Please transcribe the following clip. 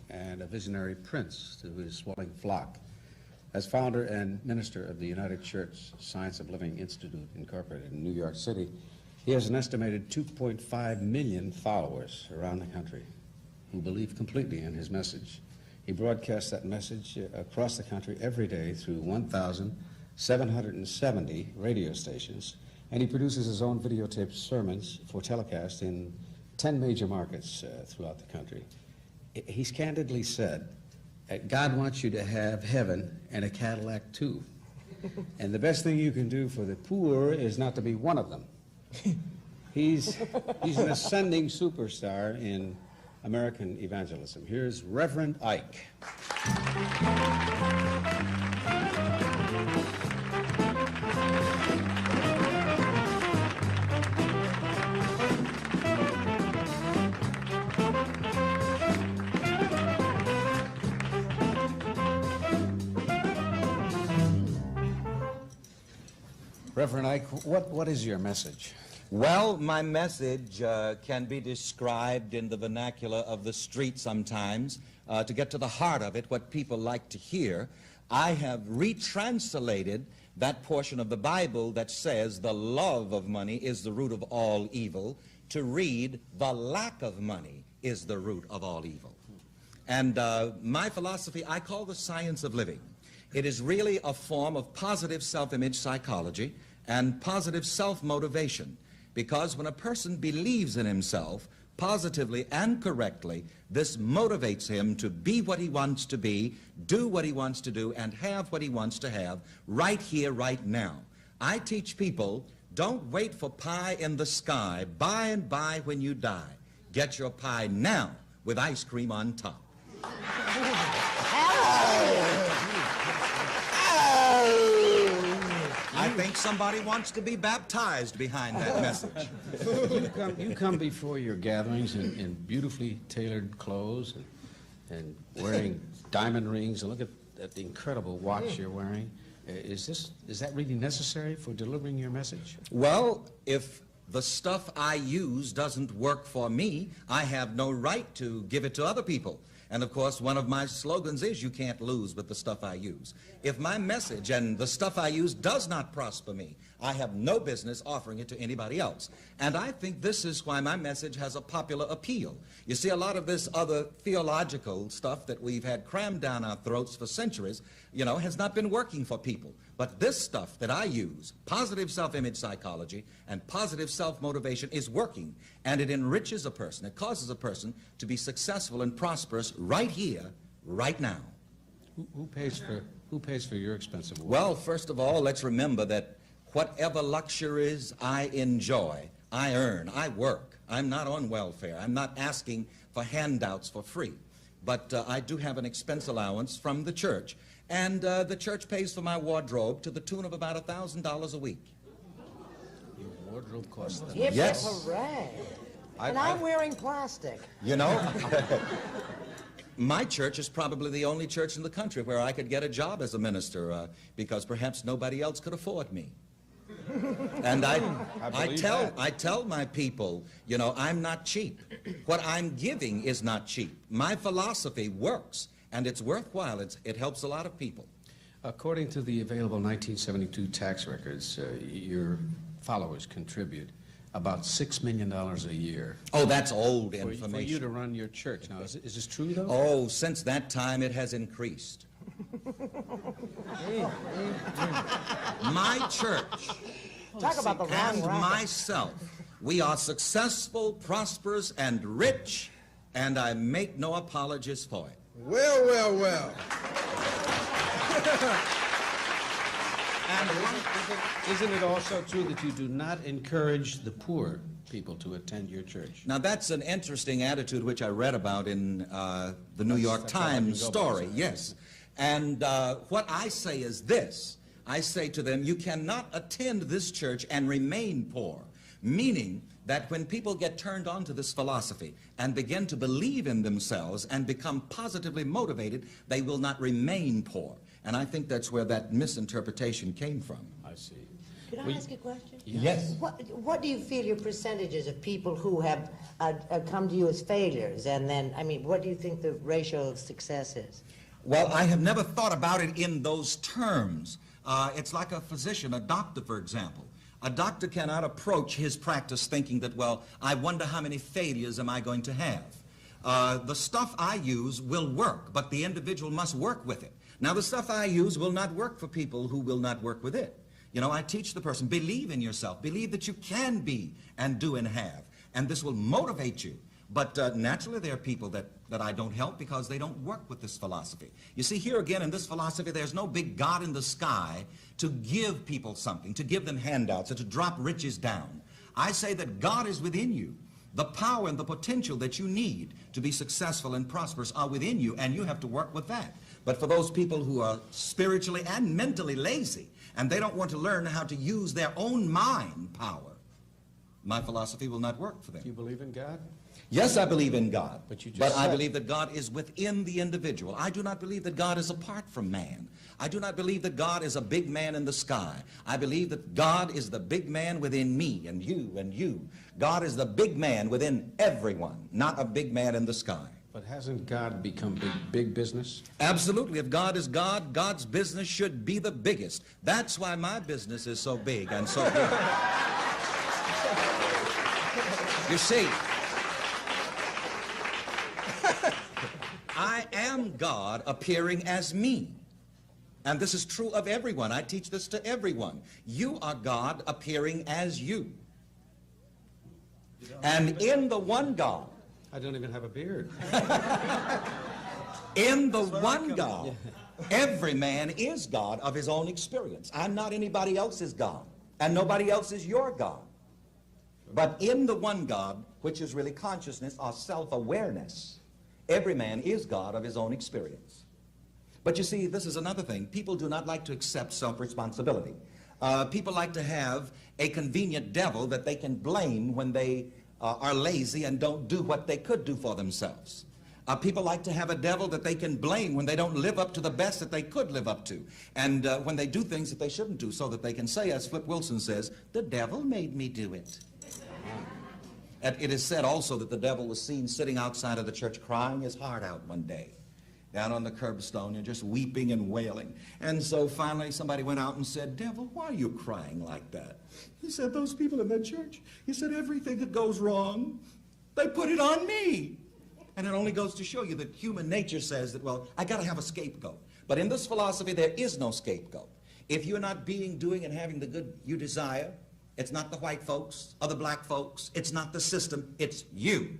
and a visionary prince to his swelling flock. As founder and minister of the United Church Science of Living Institute, Incorporated in New York City, he has an estimated 2.5 million followers around the country who believe completely in his message. He broadcasts that message across the country every day through 1,770 radio stations, and he produces his own videotaped sermons for telecast in 10 major markets throughout the country. He's candidly said, God wants you to have heaven and a Cadillac too. And the best thing you can do for the poor is not to be one of them. He's an ascending superstar in American evangelism. Here's Reverend Ike. Reverend Ike, what is your message? Well, my message can be described in the vernacular of the street sometimes. To get to the heart of it, what people like to hear, I have retranslated that portion of the Bible that says the love of money is the root of all evil to read the lack of money is the root of all evil. And my philosophy I call the science of living. It is really a form of positive self-image psychology and positive self-motivation, because when a person believes in himself positively and correctly, this motivates him to be what he wants to be, do what he wants to do, and have what he wants to have right here, right now. I teach people, don't wait for pie in the sky, by and by when you die. Get your pie now with ice cream on top. I think somebody wants to be baptized behind that message. You come before your gatherings in beautifully tailored clothes and wearing diamond rings, and look at the incredible watch you're wearing. Is that really necessary for delivering your message? Well, if the stuff I use doesn't work for me, I have no right to give it to other people. And of course, one of my slogans is, you can't lose with the stuff I use. If my message and the stuff I use does not prosper me, I have no business offering it to anybody else. And I think this is why my message has a popular appeal. You see, a lot of this other theological stuff that we've had crammed down our throats for centuries, you know, has not been working for people. But this stuff that I use, positive self-image psychology and positive self-motivation, is working, and it enriches a person. It causes a person to be successful and prosperous right here, right now. Who pays for your expensive work? Well, first of all, let's remember that whatever luxuries I enjoy, I earn, I work. I'm not on welfare. I'm not asking for handouts for free. But I do have an expense allowance from the church. And the church pays for my wardrobe to the tune of about $1,000 a week. Your wardrobe costs that? Yes. Hooray. And I'm wearing plastic. You know, my church is probably the only church in the country where I could get a job as a minister because perhaps nobody else could afford me. And I tell my people, you know, I'm not cheap. What I'm giving is not cheap. My philosophy works, and it's worthwhile. It helps a lot of people. According to the available 1972 tax records, your followers contribute about $6 million a year. Oh, that's old information. For you to run your church. Now, is this true, though? Oh, since that time, it has increased. My church and myself, we are successful, prosperous, and rich, and I make no apologies for it. Well, well, well. And isn't it also true that you do not encourage the poor people to attend your church? Now, that's an interesting attitude which I read about in the New York Times story, yes. And what I say is this. I say to them, you cannot attend this church and remain poor, meaning that when people get turned on to this philosophy and begin to believe in themselves and become positively motivated, they will not remain poor. And I think that's where that misinterpretation came from. I see. Could I ask a question? Yes. What do you feel your percentages of people who have come to you as failures, and then, I mean, what do you think the ratio of success is? Well, I have never thought about it in those terms. It's like a physician, a doctor, for example. A doctor cannot approach his practice thinking that, well, I wonder how many failures am I going to have. The stuff I use will work, but the individual must work with it. Now, the stuff I use will not work for people who will not work with it. You know, I teach the person, believe in yourself, believe that you can be and do and have, and this will motivate you. But naturally, there are people that I don't help because they don't work with this philosophy. You see, here again in this philosophy, there's no big God in the sky to give people something, to give them handouts, or to drop riches down. I say that God is within you. The power and the potential that you need to be successful and prosperous are within you, and you have to work with that. But for those people who are spiritually and mentally lazy, and they don't want to learn how to use their own mind power, my philosophy will not work for them. Do you believe in God? Yes, I believe in God, But I believe that God is within the individual. I do not believe that God is apart from man. I do not believe that God is a big man in the sky. I believe that God is the big man within me and you and you. God is the big man within everyone, not a big man in the sky. But hasn't God become big business? Absolutely. If God is God, God's business should be the biggest. That's why my business is so big and so good. You see, I am God appearing as me. And this is true of everyone. I teach this to everyone. You are God appearing as you. And in the one God, I don't even have a beard. in the one God, every man is God of his own experience. I'm not anybody else's God, and nobody else is your God. But in the one God, which is really consciousness or self-awareness, every man is God of his own experience. But you see, this is another thing. People do not like to accept self-responsibility. People like to have a convenient devil that they can blame when they are lazy and don't do what they could do for themselves. People like to have a devil that they can blame when they don't live up to the best that they could live up to, and when they do things that they shouldn't do, so that they can say, as Flip Wilson says, the devil made me do it. And it is said also that the devil was seen sitting outside of the church crying his heart out one day, down on the curbstone, and just weeping and wailing. And so finally somebody went out and said, devil, why are you crying like that? He said, those people in that church, he said, everything that goes wrong, they put it on me. And it only goes to show you that human nature says that, well, I got to have a scapegoat. But in this philosophy, there is no scapegoat. If you're not being, doing, and having the good you desire, it's not the white folks or the black folks. It's not the system. It's you.